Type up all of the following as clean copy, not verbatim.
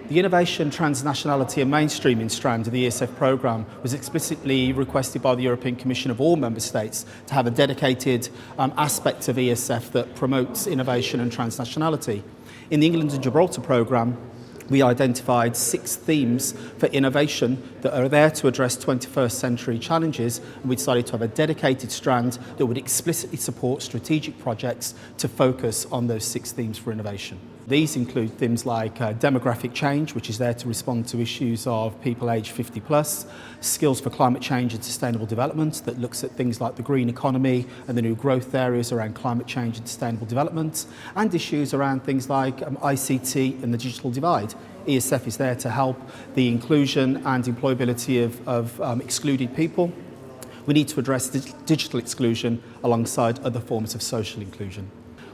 The Innovation, Transnationality and Mainstreaming strand of the ESF programme was explicitly requested by the European Commission of all Member States to have a dedicated aspect of ESF that promotes innovation and transnationality. In the England and Gibraltar programme, we identified 6 themes for innovation that are there to address 21st century challenges, and we decided to have a dedicated strand that would explicitly support strategic projects to focus on those 6 themes for innovation. These include things like demographic change, which is there to respond to issues of people aged 50 plus, skills for climate change and sustainable development that looks at things like the green economy and the new growth areas around climate change and sustainable development, and issues around things like ICT and the digital divide. ESF is there to help the inclusion and employability of excluded people. We need to address digital exclusion alongside other forms of social inclusion.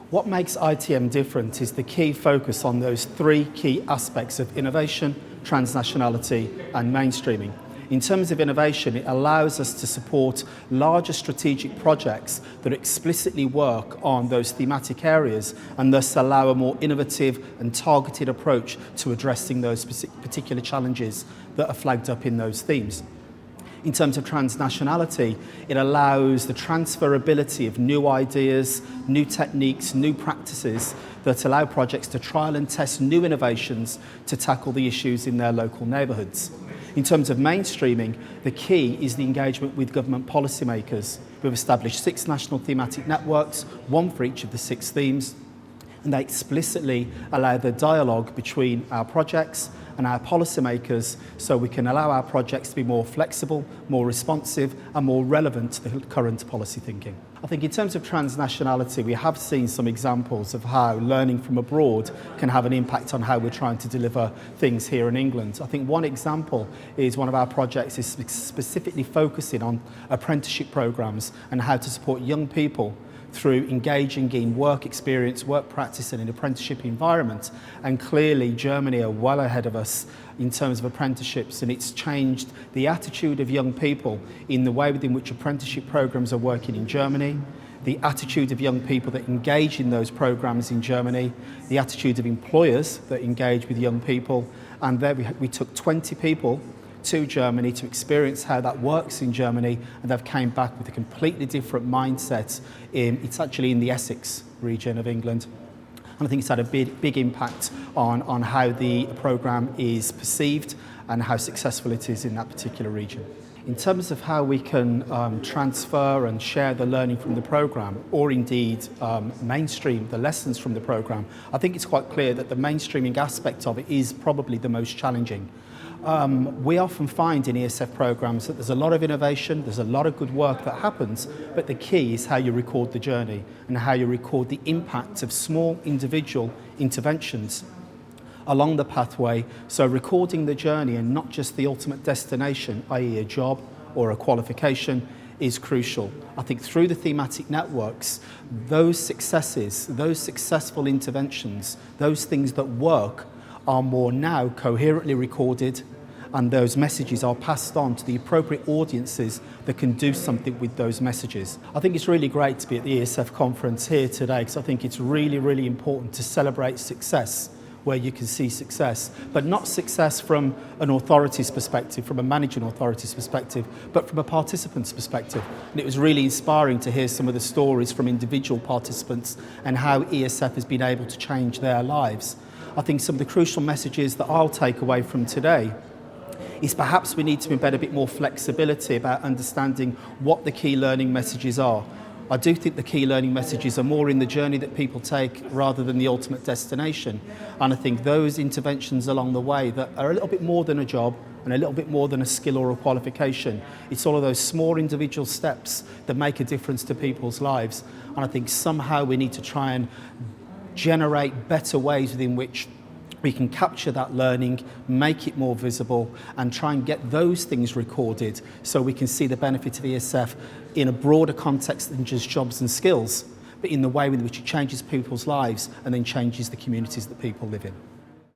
What makes ITM different is the key focus on those 3 key aspects of innovation, transnationality and mainstreaming. In terms of innovation, it allows us to support larger strategic projects that explicitly work on those thematic areas and thus allow a more innovative and targeted approach to addressing those particular challenges that are flagged up in those themes. In terms of transnationality, it allows the transferability of new ideas, new techniques, new practices that allow projects to trial and test new innovations to tackle the issues in their local neighbourhoods. In terms of mainstreaming, the key is the engagement with government policymakers. We've established 6 national thematic networks, 1 for each of the 6 themes, and they explicitly allow the dialogue between our projects and our policymakers so we can allow our projects to be more flexible, more responsive and more relevant to the current policy thinking. I think in terms of transnationality, we have seen some examples of how learning from abroad can have an impact on how we're trying to deliver things here in England. I think one example is one of our projects is specifically focusing on apprenticeship programmes and how to support young people through engaging in work experience, work practice and an apprenticeship environment. And clearly Germany are well ahead of us in terms of apprenticeships, and it's changed the attitude of young people in the way within which apprenticeship programmes are working in Germany, the attitude of young people that engage in those programmes in Germany, the attitude of employers that engage with young people. And there we took 20 people to Germany to experience how that works in Germany, and they've came back with a completely different mindset. It's actually in the Essex region of England, and I think it's had a big impact on how the programme is perceived and how successful it is in that particular region. In terms of how we can transfer and share the learning from the programme, or indeed mainstream the lessons from the programme, I think it's quite clear that the mainstreaming aspect of it is probably the most challenging. We often find in ESF programmes that there's a lot of innovation, there's a lot of good work that happens, but the key is how you record the journey and how you record the impact of small individual interventions along the pathway. So recording the journey and not just the ultimate destination, i.e. a job or a qualification, is crucial. I think through the thematic networks, those successes, those successful interventions, those things that work are more now coherently recorded, and those messages are passed on to the appropriate audiences that can do something with those messages. I think it's really great to be at the ESF conference here today, because I think it's really, really important to celebrate success where you can see success, but not success from an authority's perspective, from a managing authority's perspective, but from a participant's perspective. And it was really inspiring to hear some of the stories from individual participants and how ESF has been able to change their lives. I think some of the crucial messages that I'll take away from today is perhaps we need to embed a bit more flexibility about understanding what the key learning messages are. I do think the key learning messages are more in the journey that people take rather than the ultimate destination. And I think those interventions along the way that are a little bit more than a job and a little bit more than a skill or a qualification, it's all of those small individual steps that make a difference to people's lives. And I think somehow we need to try and generate better ways within which we can capture that learning, make it more visible, and try and get those things recorded so we can see the benefit of ESF in a broader context than just jobs and skills, but in the way in which it changes people's lives and then changes the communities that people live in.